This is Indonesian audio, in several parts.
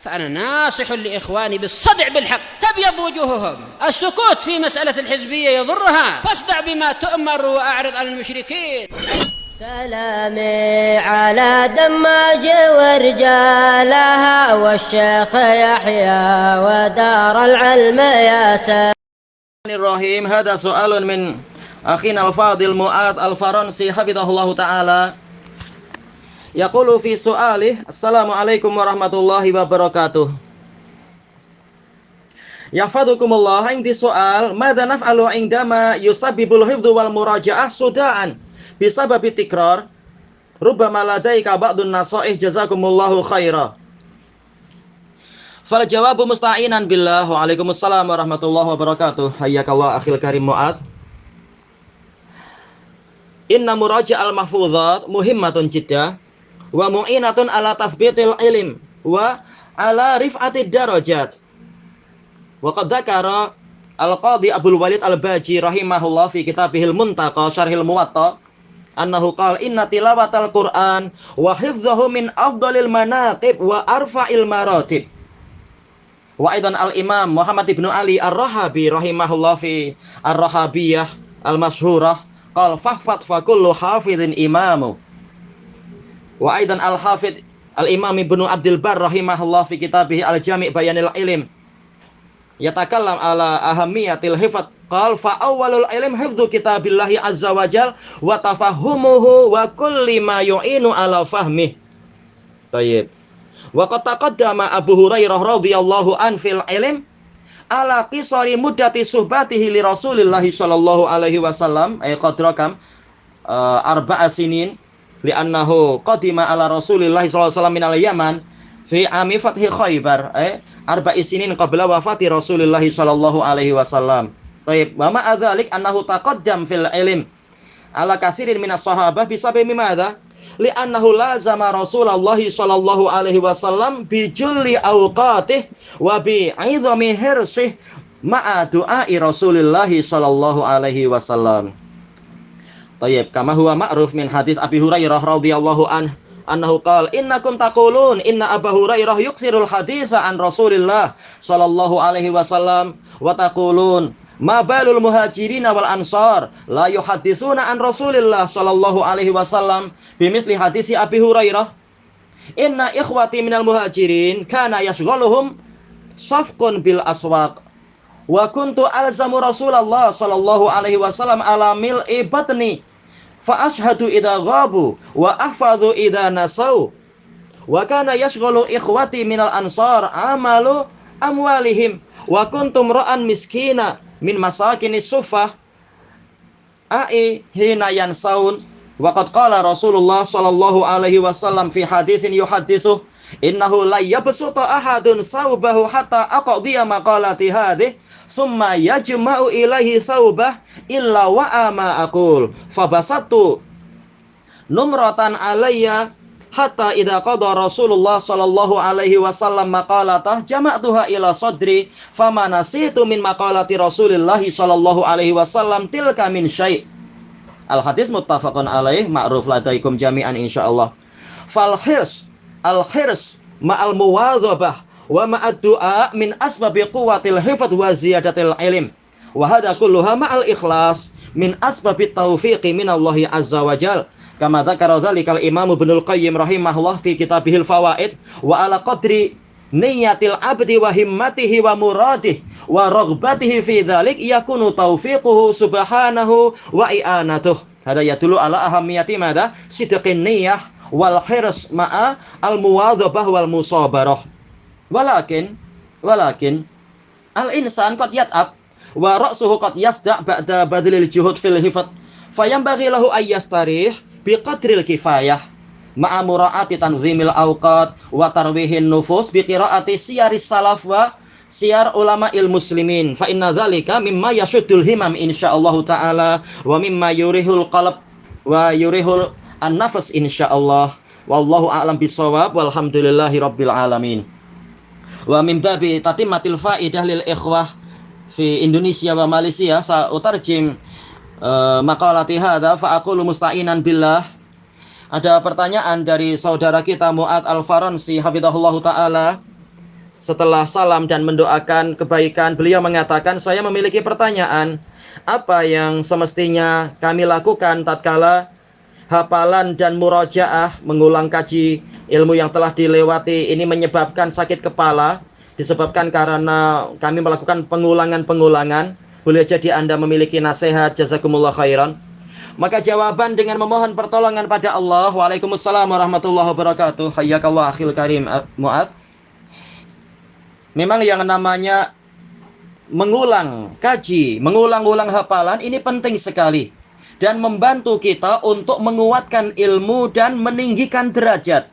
فأنا ناصح لإخواني بالصدع بالحق تبيض وجوههم. السكوت في مسألة الحزبية يضرها، فاصدع بما تؤمر وأعرض عن المشركين. سلامي على دماج ورجالها والشيخ يحيى ودار العلم يا سلام. الرحيم. هذا سؤال من أخينا الفاضل معاذ الفرنسي حفظه الله تعالى. يقول في سؤاله: السلام عليكم ورحمة الله وبركاته. يحفظكم الله. عندي سؤال: ماذا نفعل عندما يسبب الحفظ والمراجعة صداعا بسبب التكرار؟ ربما لديك بعض النصائح جزاكم الله خيرا. فالجواب مستعينا بالله. وعليكم السلام ورحمة الله وبركاته. حياك الله أخي الكريم معاذ. إن مراجعة المحفوظات مهمة جدا ومعينة على تثبيت العلم وعلى رفعة الدرجات. وقد ذكر القاضي أبو الوليد الباجي رحمه الله في كتابه المنتقى شرح الموطأ أنه قال: إن تلاوة القرآن وحفظه من أفضل المناقب وأرفع المراتب. وأيضا الإمام محمد بن علي الرحابي رحمه الله في الرحابية المشهورة قال: فاحفظ فكل حافظ إمامه. وأيضا الحافظ الإمام ابن عبد البر رحمه الله في كتابه الجامع بيان العلم يتكلم على أهمية الحفظ قال: فأول العلم حفظ كتاب الله عز وجل وتفهمه وكل ما يعين على فهمه. طيب. وقد تقدم أبو هريرة رضي الله عنه في العلم على قصر مدة صحبته لرسول الله صلى الله عليه وسلم أي قدر كم 4 سنين لأنه قدم على رسول الله صلى الله عليه وسلم من اليمن في عام فتح خيبر 4 سنين قبل وفاة رسول الله صلى الله عليه وسلم. طيب. ومع ذلك أنه تقدم في العلم على كثير من الصحابة بسبب ماذا؟ لأنه لازم رسول الله صلى الله عليه وسلم بجل أوقاته وبعظم حرصه مع دعاء رسول الله صلى الله عليه وسلم. طيب. كما هو معروف من حديث أبي هريرة رضي الله عنه أنه قال: إنكم تقولون إن أبا هريرة يكثر الحديث عن رسول الله صلى الله عليه وسلم وتقولون ما بال المهاجرين والأنصار لا يحدثون عن رسول الله صلى الله عليه وسلم بمثل حديث أبي هريرة. إن إخوتي من المهاجرين كان يشغلهم صفق بالأسواق وكنت ألزم رسول الله صلى الله عليه وسلم على ملء بطني فأشهد إذا غابوا وأحفظ إذا نسوا. وكان يشغل إخوتي من الأنصار عمل أموالهم وكنت امرأ مسكينا من مساكن الصفة حين ينسون. وقد قال رسول الله صلى الله عليه وسلم في حديث يحدثه: إنه لا يبسط أحد ثوبه حتى أقضي مقالتي هذه ثم يجمع إليه ثوبه إلا وعى ما أقول فبسطت نمرة علي حتى إذا قضى رسول الله صلى الله عليه وسلم مقالته جمعتها إلى صدري فما نسيت من مقالة رسول الله صلى الله عليه وسلم تلك من شيء. الحديث متفق عليه معروف لديكم جميعا إن شاء الله. فالحرص مع المواظبة ومع الدعاء من أسباب قوة الحفظ وزيادة العلم وهذا كلها مع الإخلاص من أسباب التوفيق من الله عز وجل كما ذكر ذلك الإمام ابن القيم رحمه الله في كتابه الفوائد. وعلى قدر نية العبد وهمته ومراده ورغبته في ذلك يكون توفيقه سبحانه وإعانته. هذا يدل على أهمية ماذا؟ صدق النية والحرص مع المواظبة والمصابرة. ولكن الإنسان قد يتعب ورأسه قد يصدع بعد بذل الجهود في الحفظ فينبغي له أن يستريح بقدر الكفاية مع مراعاة تنظيم الأوقات وترويح النفوس بقراءة سير السلف وسير علماء المسلمين فإن ذلك مما يشد الهمم إن شاء الله تعالى ومما يريح القلب ويريح النفس إن شاء الله. والله أعلم بالصواب والحمد لله رب العالمين. ومن باب تتمة الفائدة للإخوة في إندونيسيا وماليزيا سأترجم مقالati hadza fa'aqulu musta'inan billah. Ada pertanyaan dari saudara kita Mu'ad Al-Faransi hafizahullahu taala. setelah salam dan mendoakan kebaikan, beliau mengatakan, saya memiliki pertanyaan. Apa yang semestinya kami lakukan tatkala hafalan dan murojaah, mengulang kaji ilmu yang telah dilewati ini menyebabkan sakit kepala, disebabkan karena kami melakukan pengulangan-pengulangan. Boleh jadi Anda memiliki nasihat, jazakumullah khairan. Maka jawaban dengan memohon pertolongan pada Allah. Waalaikumsalam warahmatullahi wabarakatuh. Hayyakallah akhil karim Mu'ad. Memang yang namanya mengulang kaji, mengulang-ulang hafalan ini penting sekali dan membantu kita untuk menguatkan ilmu dan meninggikan derajat.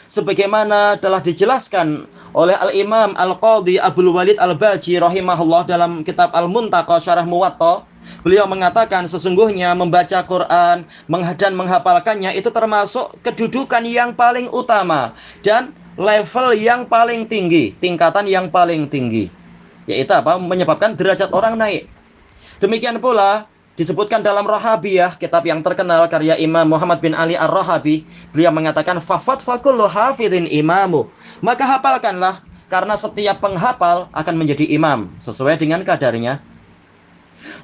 Sebagaimana telah dijelaskan oleh Al-Imam Al-Qadhi Abdul Walid Al-Baji rahimahullah dalam kitab Al-Muntaqa Syarah Muwatta, beliau mengatakan sesungguhnya membaca Quran dan menghafalkannya itu termasuk kedudukan yang paling utama dan level yang paling tinggi, tingkatan yang paling tinggi. Yaitu apa? Menyebabkan derajat orang naik. Demikian pula disebutkan dalam Rahabiyah, kitab yang terkenal karya Imam Muhammad bin Ali Ar-Rahabi, beliau mengatakan fafat fakullu hafidhin imamu. Maka hafalkanlah, karena setiap penghafal akan menjadi imam sesuai dengan kadarnya.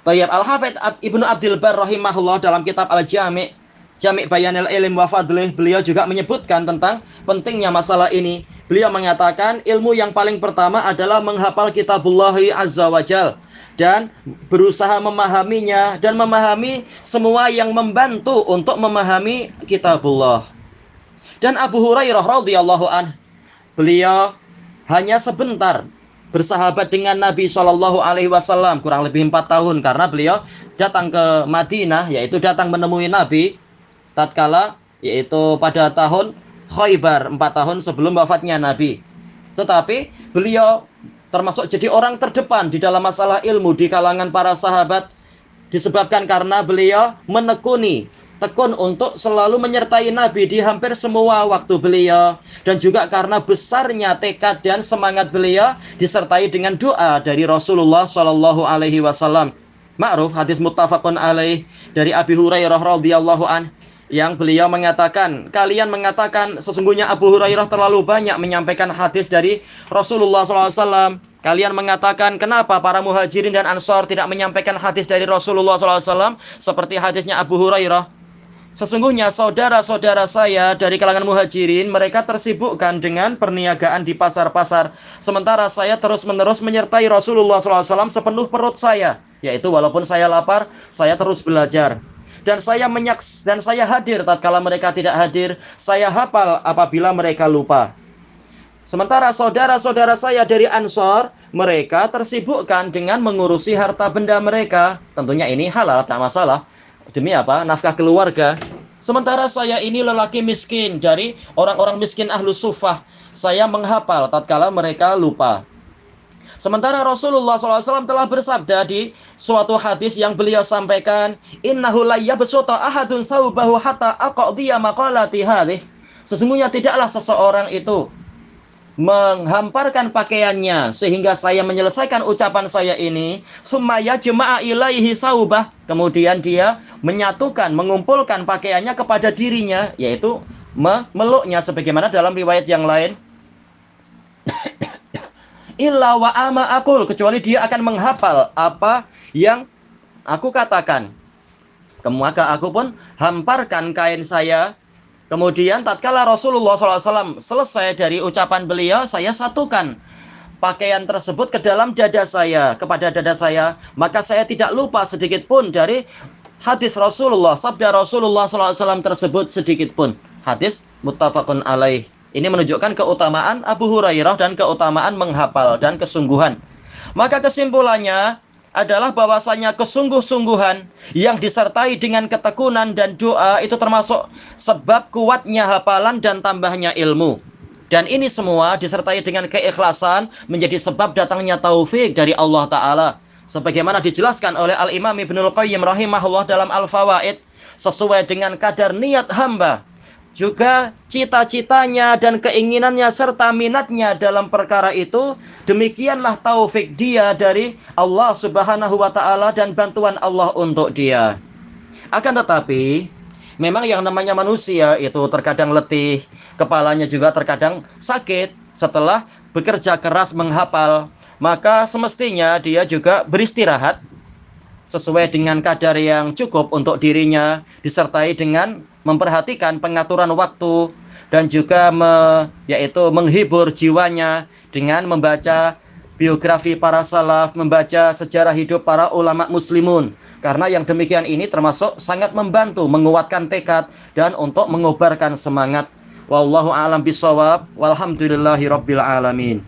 Tayyib Al-Hafidh Ibnu Abdul Bar rahimahullah dalam kitab Al-Jami' Jami' Bayanil Ilm wa Fadlih, beliau juga menyebutkan tentang pentingnya masalah ini. Beliau mengatakan ilmu yang paling pertama adalah menghafal kitabullahi azza wa jal dan berusaha memahaminya dan memahami semua yang membantu untuk memahami kitabullah. Dan Abu Hurairah radhiyallahu anhu, beliau hanya sebentar bersahabat dengan Nabi SAW kurang lebih 4 tahun karena beliau datang ke Madinah, yaitu datang menemui Nabi tatkala yaitu pada tahun Khaybar 4 tahun sebelum wafatnya Nabi. Tetapi beliau termasuk jadi orang terdepan di dalam masalah ilmu di kalangan para sahabat disebabkan karena beliau tekun untuk selalu menyertai Nabi di hampir semua waktu beliau, dan juga karena besarnya tekad dan semangat beliau disertai dengan doa dari Rasulullah Shallallahu Alaihi Wasallam. Ma'ruf hadis muttafaqun alaih dari Abi Hurairah radhiyallahu an yang beliau mengatakan, kalian mengatakan sesungguhnya Abu Hurairah terlalu banyak menyampaikan hadis dari Rasulullah SAW. Kalian mengatakan kenapa para muhajirin dan ansor tidak menyampaikan hadis dari Rasulullah SAW seperti hadisnya Abu Hurairah. Sesungguhnya saudara-saudara saya dari kalangan muhajirin, mereka tersibukkan dengan perniagaan di pasar-pasar. Sementara saya terus-menerus menyertai Rasulullah SAW sepenuh perut saya. Yaitu walaupun saya lapar, saya terus belajar. Dan saya hadir tatkala mereka tidak hadir. Saya hafal apabila mereka lupa. Sementara saudara-saudara saya dari Ansor, mereka tersibukkan dengan mengurusi harta benda mereka. Tentunya ini halal, tak masalah. Demi apa? Nafkah keluarga. Sementara saya ini lelaki miskin dari orang-orang miskin Ahlus Suffah. Saya menghafal tatkala mereka lupa. Sementara Rasulullah SAW telah bersabda di suatu hadis yang beliau sampaikan, innahu la yabsuta ahadun saubahu hatta aqdiya maqalati hadhihi. Sesungguhnya tidaklah seseorang itu menghamparkan pakaiannya sehingga saya menyelesaikan ucapan saya ini, summa yajma'a ilaihi saubah, kemudian dia menyatukan, mengumpulkan pakaiannya kepada dirinya, yaitu memeluknya sebagaimana dalam riwayat yang lain. Illa wa ama aqul, kecuali dia akan menghafal apa yang aku katakan. Maka aku pun hamparkan kain saya. Kemudian tatkala Rasulullah SAW selesai dari ucapan beliau, saya satukan pakaian tersebut ke dalam dada saya, kepada dada saya. Maka saya tidak lupa sedikit pun dari hadis Rasulullah, sabda Rasulullah SAW tersebut sedikit pun. Hadis muttafaqun alaih. Ini menunjukkan keutamaan Abu Hurairah dan keutamaan menghafal dan kesungguhan. Maka kesimpulannya adalah bahwasanya kesungguh-sungguhan yang disertai dengan ketekunan dan doa itu termasuk sebab kuatnya hafalan dan tambahnya ilmu. Dan ini semua disertai dengan keikhlasan menjadi sebab datangnya taufik dari Allah Ta'ala. Sebagaimana dijelaskan oleh Al-Imam Ibnul Qayyim rahimahullah dalam Al-Fawaid, sesuai dengan kadar niat hamba, juga cita-citanya dan keinginannya serta minatnya dalam perkara itu, demikianlah taufik dia dari Allah Subhanahu wa Ta'ala dan bantuan Allah untuk dia. Akan tetapi memang yang namanya manusia itu terkadang letih, kepalanya juga terkadang sakit setelah bekerja keras menghafal, maka semestinya dia juga beristirahat sesuai dengan kadar yang cukup untuk dirinya, disertai dengan memperhatikan pengaturan waktu dan juga yaitu menghibur jiwanya dengan membaca biografi para salaf, membaca sejarah hidup para ulama muslimun. Karena yang demikian ini termasuk sangat membantu menguatkan tekad dan untuk mengobarkan semangat. Wallahu a'lam bishawab. Walhamdulillahirabbil alamin.